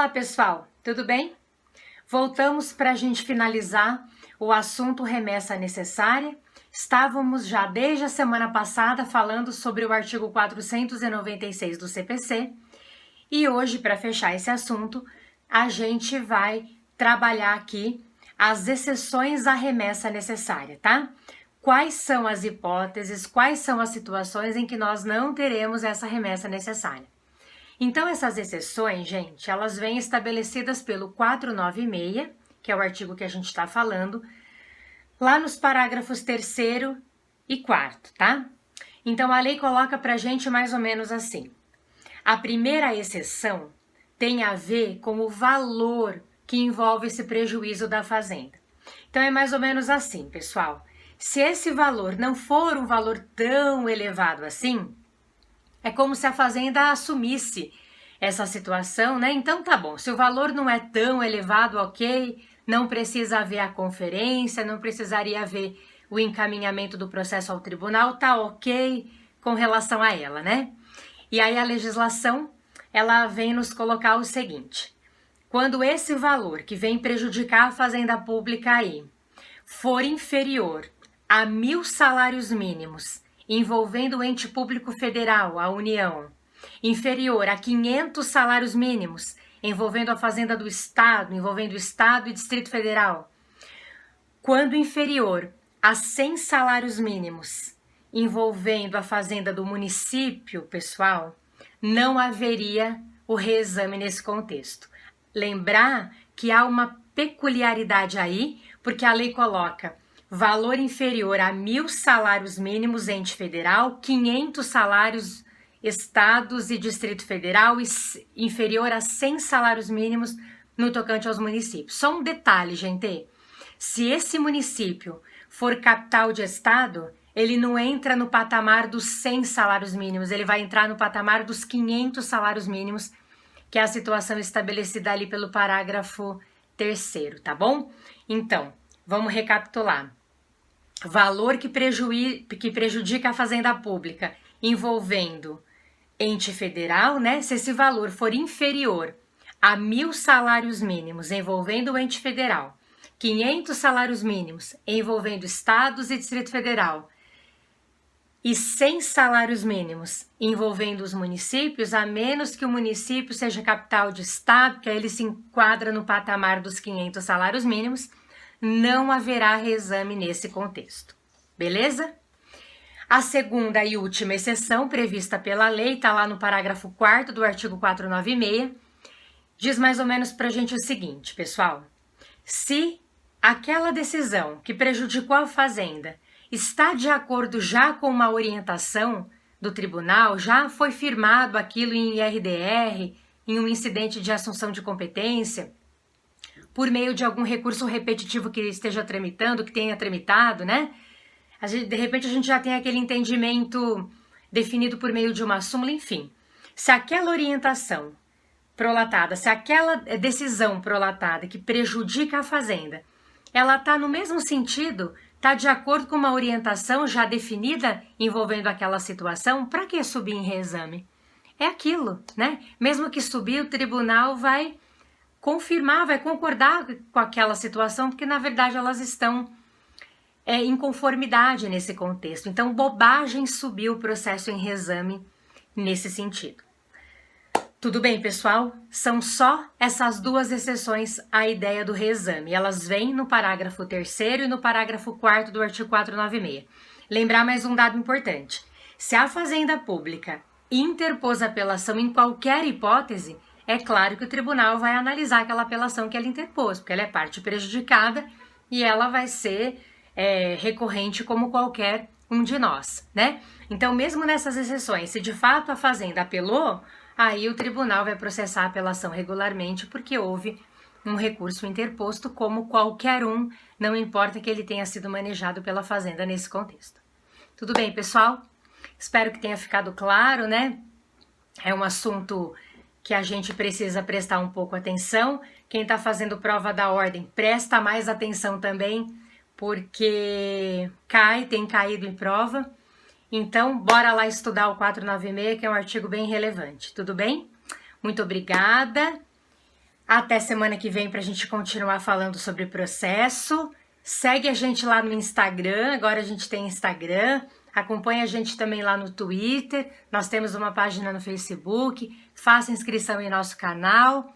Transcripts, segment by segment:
Olá pessoal, tudo bem? Voltamos para a gente finalizar o assunto remessa necessária. Estávamos já desde a semana passada falando sobre o artigo 496 do CPC e hoje, para fechar esse assunto, a gente vai trabalhar aqui as exceções à remessa necessária, tá? Quais são as hipóteses, quais são as situações em que nós não teremos essa remessa necessária? Então, essas exceções, gente, elas vêm estabelecidas pelo 496, que é o artigo que a gente está falando, lá nos parágrafos 3º e 4º, tá? Então, a lei coloca pra gente mais ou menos assim. A primeira exceção tem a ver com o valor que envolve esse prejuízo da fazenda. Então, é mais ou menos assim, pessoal. Se esse valor não for um valor tão elevado assim, é como se a fazenda assumisse essa situação, né? Então tá bom, se o valor não é tão elevado, ok, não precisa haver a conferência, não precisaria haver o encaminhamento do processo ao tribunal, tá ok com relação a ela, né? E aí a legislação, ela vem nos colocar o seguinte: quando esse valor que vem prejudicar a fazenda pública aí for inferior a 1.000 salários mínimos, envolvendo o ente público federal, a União, inferior a 500 salários mínimos, envolvendo a fazenda do Estado, envolvendo o Estado e Distrito Federal, quando inferior a 100 salários mínimos, envolvendo a fazenda do município, pessoal, não haveria o reexame nesse contexto. Lembrar que há uma peculiaridade aí, porque a lei coloca valor inferior a 1.000 salários mínimos ente federal, 500 salários estados e Distrito Federal e inferior a 100 salários mínimos no tocante aos municípios. Só um detalhe, gente, se esse município for capital de estado, ele não entra no patamar dos 100 salários mínimos, ele vai entrar no patamar dos 500 salários mínimos, que é a situação estabelecida ali pelo parágrafo 3º, tá bom? Então, vamos recapitular. Valor que prejudica a fazenda pública, envolvendo ente federal, né? Se esse valor for inferior a 1.000 salários mínimos, envolvendo o ente federal, 500 salários mínimos, envolvendo estados e Distrito Federal, e 100 salários mínimos, envolvendo os municípios, a menos que o município seja capital de estado, que aí ele se enquadra no patamar dos 500 salários mínimos, não haverá reexame nesse contexto, beleza? A segunda e última exceção prevista pela lei, está lá no parágrafo 4º do artigo 496, diz mais ou menos para a gente o seguinte, pessoal: se aquela decisão que prejudicou a fazenda está de acordo já com uma orientação do tribunal, já foi firmado aquilo em IRDR, em um incidente de assunção de competência, por meio de algum recurso repetitivo que esteja tramitando, que tenha tramitado, né? De repente a gente já tem aquele entendimento definido por meio de uma súmula, enfim. Se aquela orientação prolatada, se aquela decisão prolatada que prejudica a fazenda, ela está no mesmo sentido, está de acordo com uma orientação já definida envolvendo aquela situação, para que subir em reexame? É aquilo, né? Mesmo que subir, o tribunal vai confirmar, vai concordar com aquela situação, porque na verdade elas estão em conformidade nesse contexto. Então, bobagem subir o processo em reexame nesse sentido. Tudo bem, pessoal? São só essas duas exceções à ideia do reexame. Elas vêm no parágrafo 3º e no parágrafo 4º do artigo 496. Lembrar mais um dado importante. Se a Fazenda Pública interpôs apelação em qualquer hipótese, é claro que o tribunal vai analisar aquela apelação que ela interpôs, porque ela é parte prejudicada e ela vai ser recorrente como qualquer um de nós, né? Então, mesmo nessas exceções, se de fato a fazenda apelou, aí o tribunal vai processar a apelação regularmente, porque houve um recurso interposto como qualquer um, não importa que ele tenha sido manejado pela fazenda nesse contexto. Tudo bem, pessoal? Espero que tenha ficado claro, né? É um assunto que a gente precisa prestar um pouco atenção. Quem está fazendo prova da ordem, presta mais atenção também, porque tem caído em prova. Então, bora lá estudar o 496, que é um artigo bem relevante, tudo bem? Muito obrigada. Até semana que vem para a gente continuar falando sobre processo. Segue a gente lá no Instagram, agora a gente tem Instagram. Acompanha a gente também lá no Twitter. Nós temos uma página no Facebook. Faça inscrição em nosso canal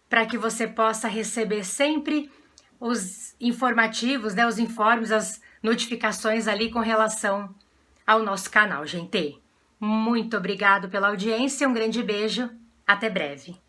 para que você possa receber sempre os informativos, né, os informes, as notificações ali com relação ao nosso canal, gente. Muito obrigado pela audiência, um grande beijo, até breve.